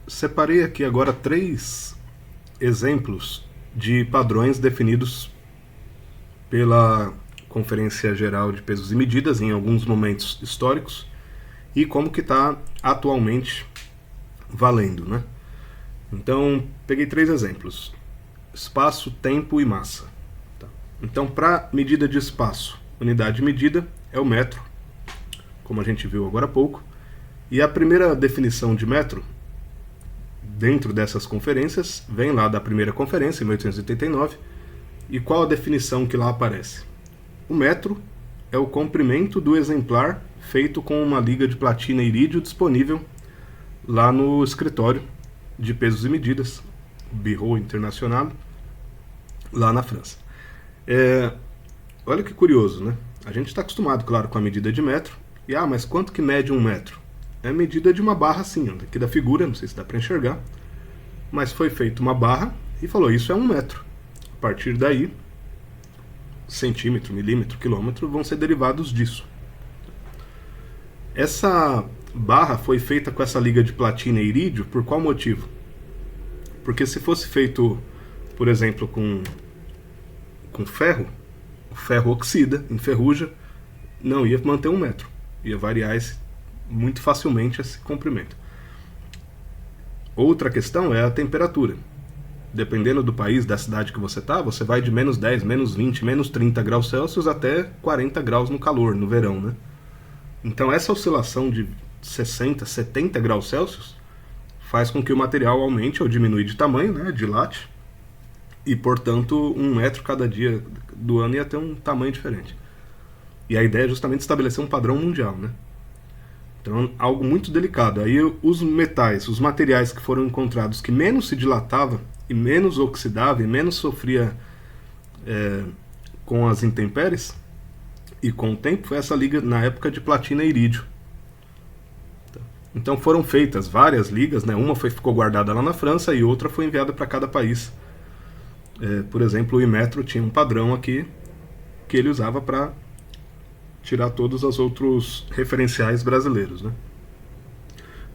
separei aqui agora 3 exemplos de padrões definidos pela Conferência Geral de Pesos e Medidas em alguns momentos históricos e como que está atualmente valendo, né? Então, peguei 3 exemplos: espaço, tempo e massa. Tá? Então, para medida de espaço, unidade de medida é o metro, como a gente viu agora há pouco. E a primeira definição de metro, dentro dessas conferências, vem lá da primeira conferência, em 1889. E qual a definição que lá aparece? O metro é o comprimento do exemplar feito com uma liga de platina e irídio disponível lá no escritório de pesos e medidas, Bureau International, lá na França. Olha que curioso, né? A gente está acostumado, claro, com a medida de metro. E, mas quanto que mede um metro? É a medida de uma barra assim, aqui da figura, não sei se dá para enxergar, mas foi feita uma barra e falou, isso é 1 metro. A partir daí, centímetro, milímetro, quilômetro vão ser derivados disso. Essa barra foi feita com essa liga de platina e irídio por qual motivo? Porque se fosse feito, por exemplo, com ferro, o ferro oxida, enferruja, não ia manter 1 metro. Ia variar muito facilmente esse comprimento. Outra questão é a temperatura. Dependendo do país, da cidade que você está, você vai de menos 10, menos 20, menos 30 graus Celsius até 40 graus no calor, no verão, né? Então essa oscilação de 60, 70 graus Celsius faz com que o material aumente ou diminui de tamanho, né, dilate, e portanto 1 metro cada dia do ano ia ter um tamanho diferente. E a ideia é justamente estabelecer um padrão mundial, né? Então, algo muito delicado. Aí os metais, os materiais que foram encontrados que menos se dilatava e menos oxidava e menos sofria com as intempéries e com o tempo, foi essa liga na época de platina e irídio. Então foram feitas várias ligas, né? Uma ficou guardada lá na França e outra foi enviada para cada país. Por exemplo, o Imetro tinha um padrão aqui que ele usava para tirar todos os outros referenciais brasileiros, né?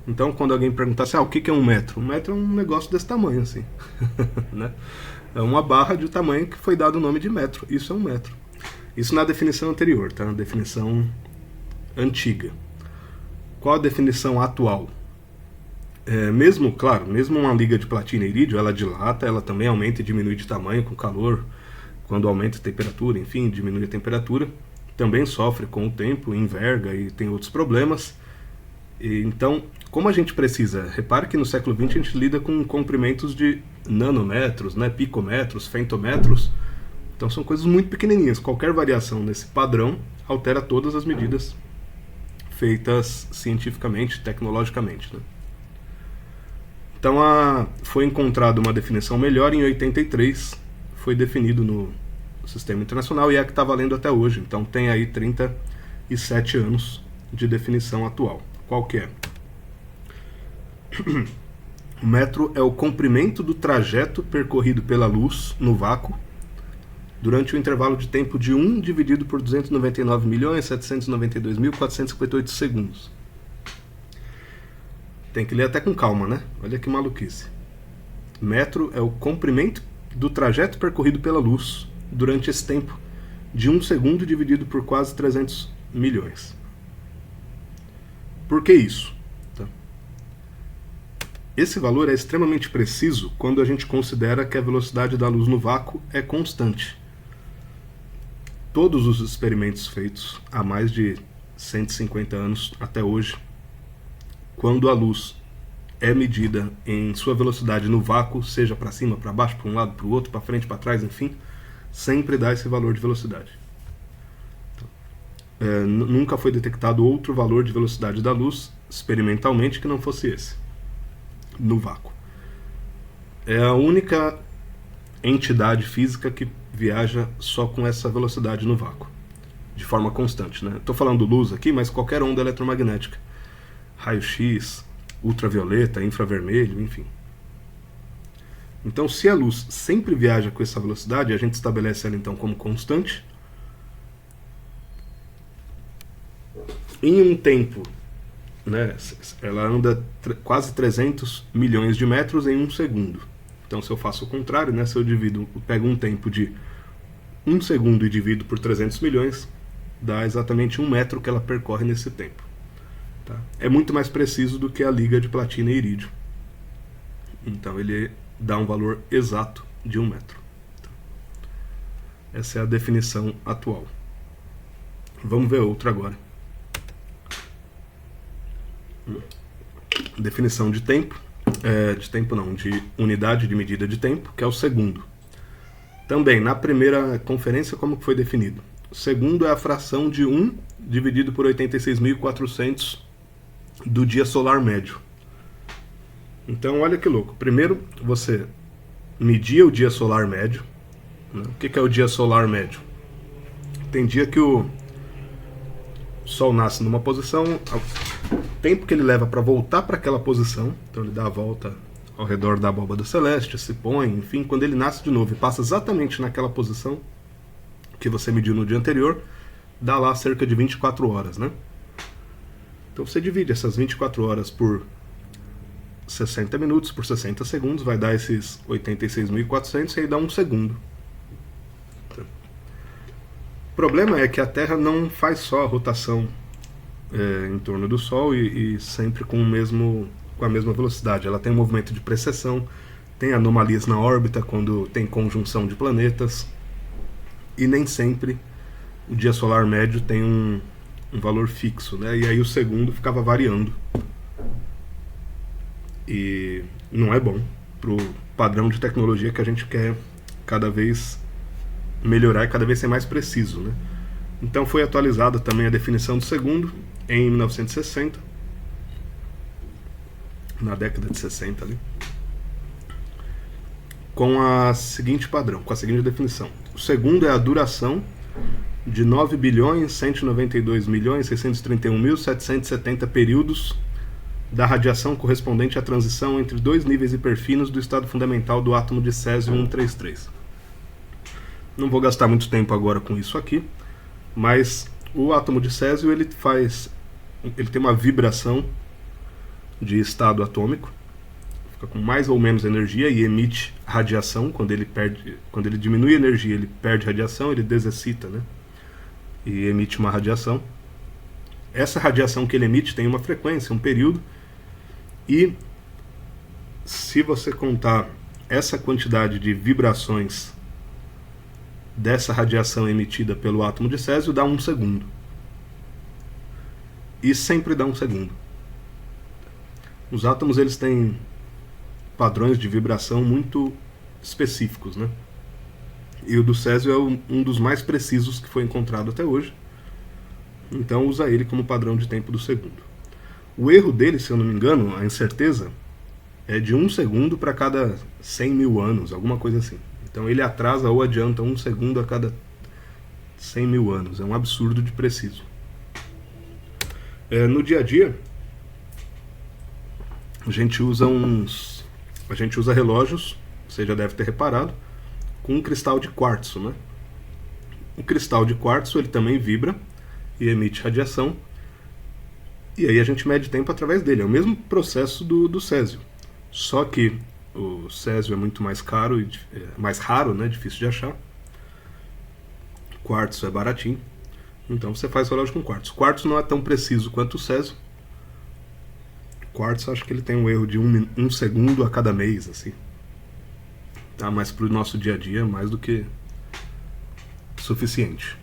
Então, quando alguém perguntasse, o que é 1 metro? 1 metro é um negócio desse tamanho, assim. Né? É uma barra de tamanho que foi dado o nome de metro. Isso é 1 metro. Isso na definição anterior, tá? Na definição antiga. Qual a definição atual? Mesmo uma liga de platina e irídio, ela dilata, ela também aumenta e diminui de tamanho com calor, quando aumenta a temperatura, enfim, diminui a temperatura. Também sofre com o tempo, enverga e tem outros problemas. Então, como a gente precisa, repare que no século XX a gente lida com comprimentos de nanômetros, né, picometros, femtometros, então são coisas muito pequenininhas. Qualquer variação nesse padrão altera todas as medidas feitas cientificamente, tecnologicamente, né? Então foi encontrada uma definição melhor em 83, foi definido no Sistema Internacional e é a que está valendo até hoje. Então tem aí 37 anos de definição atual. Qual que é? O metro é o comprimento do trajeto percorrido pela luz no vácuo durante o intervalo de tempo de 1 dividido por 299.792.458 segundos. Tem que ler até com calma, né? Olha que maluquice. Metro é o comprimento do trajeto percorrido pela luz durante esse tempo de 1 segundo dividido por quase 300 milhões. Por que isso? Tá. Esse valor é extremamente preciso quando a gente considera que a velocidade da luz no vácuo é constante. Todos os experimentos feitos há mais de 150 anos até hoje, quando a luz é medida em sua velocidade no vácuo, seja para cima, para baixo, para um lado, para o outro, para frente, para trás, enfim, sempre dá esse valor de velocidade. Nunca foi detectado outro valor de velocidade da luz experimentalmente que não fosse esse, no vácuo. É a única entidade física que viaja só com essa velocidade no vácuo, de forma constante, né? Estou falando luz aqui, mas qualquer onda eletromagnética, raio-x, ultravioleta, infravermelho, enfim. Então, se a luz sempre viaja com essa velocidade, a gente estabelece ela então como constante, em um tempo né, ela anda quase 300 milhões de metros em 1 segundo. Então, se eu faço o contrário, né, se eu pego um tempo de 1 segundo e divido por 300 milhões, dá exatamente 1 metro que ela percorre nesse tempo. Tá? É muito mais preciso do que a liga de platina e irídio. Então, ele dá um valor exato de 1 metro. Tá? Essa é a definição atual. Vamos ver outra agora. Definição de tempo, de unidade de medida de tempo, que é o segundo. Também, na primeira conferência, como que foi definido? O segundo é a fração de 1 dividido por 86.400 do dia solar médio. Então, olha que louco. Primeiro, você media o dia solar médio. Né? O que é o dia solar médio? Tem dia que o Sol nasce numa posição, o tempo que ele leva para voltar para aquela posição, então ele dá a volta ao redor da abóbada celeste, se põe, enfim, quando ele nasce de novo e passa exatamente naquela posição que você mediu no dia anterior, dá lá cerca de 24 horas, né? Então você divide essas 24 horas por 60 minutos, por 60 segundos, vai dar esses 86.400 e aí dá 1 segundo. O problema é que a Terra não faz só a rotação em torno do Sol e sempre com a mesma velocidade. Ela tem um movimento de precessão, tem anomalias na órbita quando tem conjunção de planetas, e nem sempre o dia solar médio tem um valor fixo, né? E aí o segundo ficava variando. E não é bom para o padrão de tecnologia que a gente quer cada vez melhorar e cada vez ser mais preciso, né? Então foi atualizada também a definição do segundo em 1960, na década de 60 ali, com a seguinte padrão, com a seguinte definição. O segundo é a duração de 9.192.631.770 períodos da radiação correspondente à transição entre 2 níveis hiperfinos do estado fundamental do átomo de césio 133. Não vou gastar muito tempo agora com isso aqui, mas o átomo de césio ele tem uma vibração de estado atômico, fica com mais ou menos energia e emite radiação. Quando ele diminui a energia, ele perde radiação, ele desexcita, né? E emite uma radiação. Essa radiação que ele emite tem uma frequência, um período, e se você contar essa quantidade de vibrações dessa radiação emitida pelo átomo de césio, dá 1 segundo. E sempre dá 1 segundo. Os átomos eles têm padrões de vibração muito específicos, né? E o do césio é um dos mais precisos que foi encontrado até hoje. Então usa ele como padrão de tempo do segundo. O erro dele, se eu não me engano, a incerteza, é de 1 segundo para cada 100 mil anos, alguma coisa assim. Então ele atrasa ou adianta 1 segundo a cada 100 mil anos. É um absurdo de preciso. No dia a dia, a gente usa relógios, você já deve ter reparado, com um cristal de quartzo, né? O cristal de quartzo ele também vibra e emite radiação, e aí a gente mede tempo através dele. É o mesmo processo do césio, só que o césio é muito mais caro e mais raro, né? Difícil de achar. Quartzo é baratinho, então você faz relógio com quartzo. Quartzo não é tão preciso quanto o césio. Quartzo, acho que ele tem um erro de 1 segundo a cada mês, assim. Tá? Mas para o nosso dia a dia é mais do que suficiente.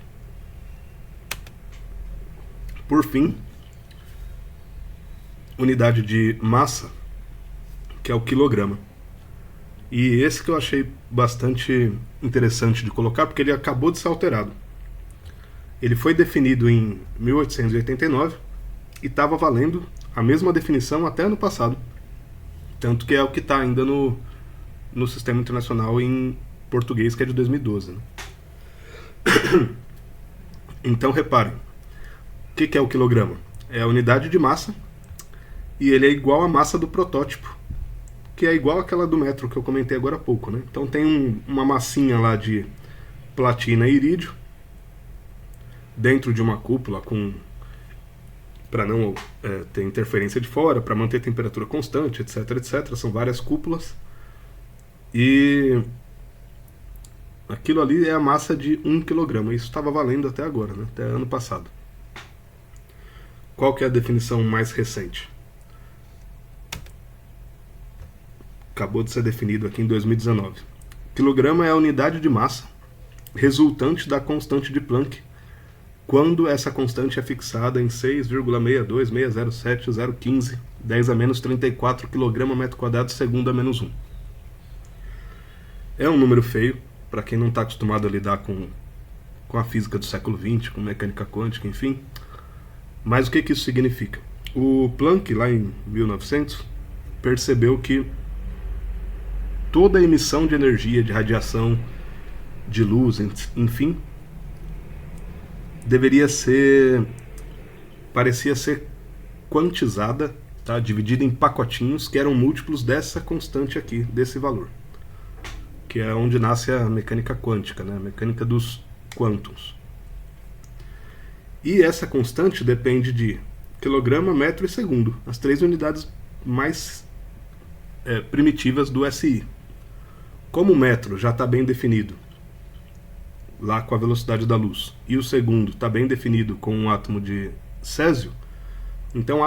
Por fim, unidade de massa, que é o quilograma. E esse que eu achei bastante interessante de colocar, porque ele acabou de ser alterado. Ele foi definido em 1889 e estava valendo a mesma definição até ano passado. Tanto que é o que está ainda no Sistema Internacional em português, que é de 2012. Né? Então, reparem. O que é o quilograma? É a unidade de massa, e ele é igual à massa do protótipo, que é igual àquela do metro que eu comentei agora há pouco. Né? Então tem uma massinha lá de platina e irídio, dentro de uma cúpula com para não ter interferência de fora, para manter a temperatura constante, etc, etc. São várias cúpulas. E aquilo ali é a massa de 1 kg. Isso estava valendo até agora, né? Até ano passado. Qual que é a definição mais recente? Acabou de ser definido aqui em 2019. Quilograma é a unidade de massa resultante da constante de Planck, quando essa constante é fixada em 6,62607,015 10 a menos 34 kg/m² segundo a menos 1. É um número feio, para quem não está acostumado a lidar com a física do século XX, com mecânica quântica, enfim. Mas o que isso significa? O Planck, lá em 1900, percebeu que toda a emissão de energia, de radiação, de luz, enfim, parecia ser quantizada, tá? Dividida em pacotinhos que eram múltiplos dessa constante aqui, desse valor, que é onde nasce a mecânica quântica, né? A mecânica dos quântons. E essa constante depende de quilograma, metro e segundo, as 3 unidades mais primitivas do SI. Como o metro já está bem definido, lá com a velocidade da luz, e o segundo está bem definido com um átomo de césio, então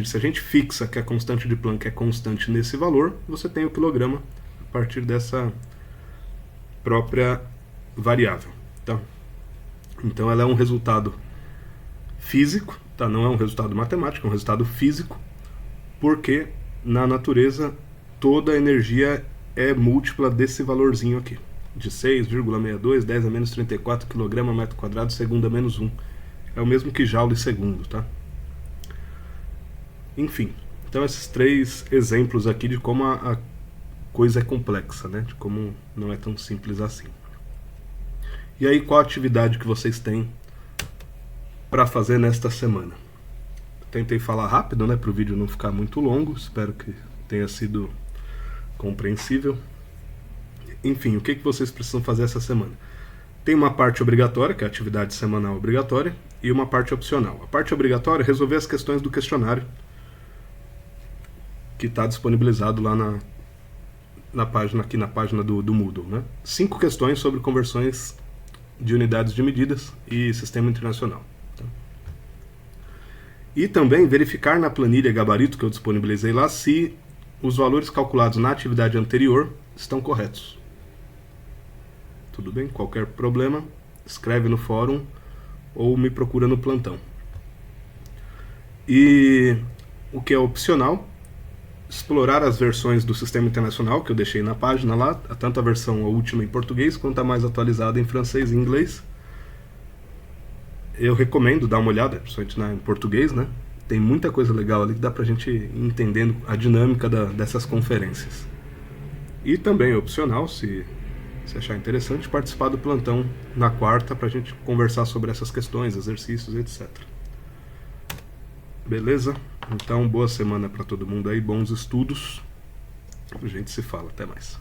se a gente fixa que a constante de Planck é constante nesse valor, você tem o quilograma a partir dessa própria variável, tá? Então ela é um resultado físico, tá? Não é um resultado matemático, é um resultado físico, porque na natureza toda a energia é múltipla desse valorzinho aqui, de 6,62 10 a menos 34 kg/m² segundo a menos 1. É o mesmo que joule segundo, tá? Enfim, então esses 3 exemplos aqui de como a coisa é complexa, né? De como não é tão simples assim. E aí, qual a atividade que vocês têm para fazer nesta semana? Tentei falar rápido, né, para o vídeo não ficar muito longo, espero que tenha sido compreensível. Enfim, o que vocês precisam fazer essa semana? Tem uma parte obrigatória, que é a atividade semanal obrigatória, e uma parte opcional. A parte obrigatória é resolver as questões do questionário, que está disponibilizado lá na página do Moodle, né? 5 questões sobre conversões de unidades de medidas e sistema internacional. Tá? E também verificar na planilha gabarito que eu disponibilizei lá se os valores calculados na atividade anterior estão corretos. Tudo bem? Qualquer problema, escreve no fórum ou me procura no plantão. E o que é opcional, explorar as versões do Sistema Internacional que eu deixei na página lá, tanto a versão última em português quanto a mais atualizada em francês e inglês. Eu recomendo dar uma olhada, principalmente em português, né? Tem muita coisa legal ali que dá pra gente ir entendendo a dinâmica dessas conferências. E também é opcional, se achar interessante, participar do plantão na quarta pra gente conversar sobre essas questões, exercícios, etc. Beleza? Então, boa semana pra todo mundo aí, bons estudos. A gente se fala, até mais.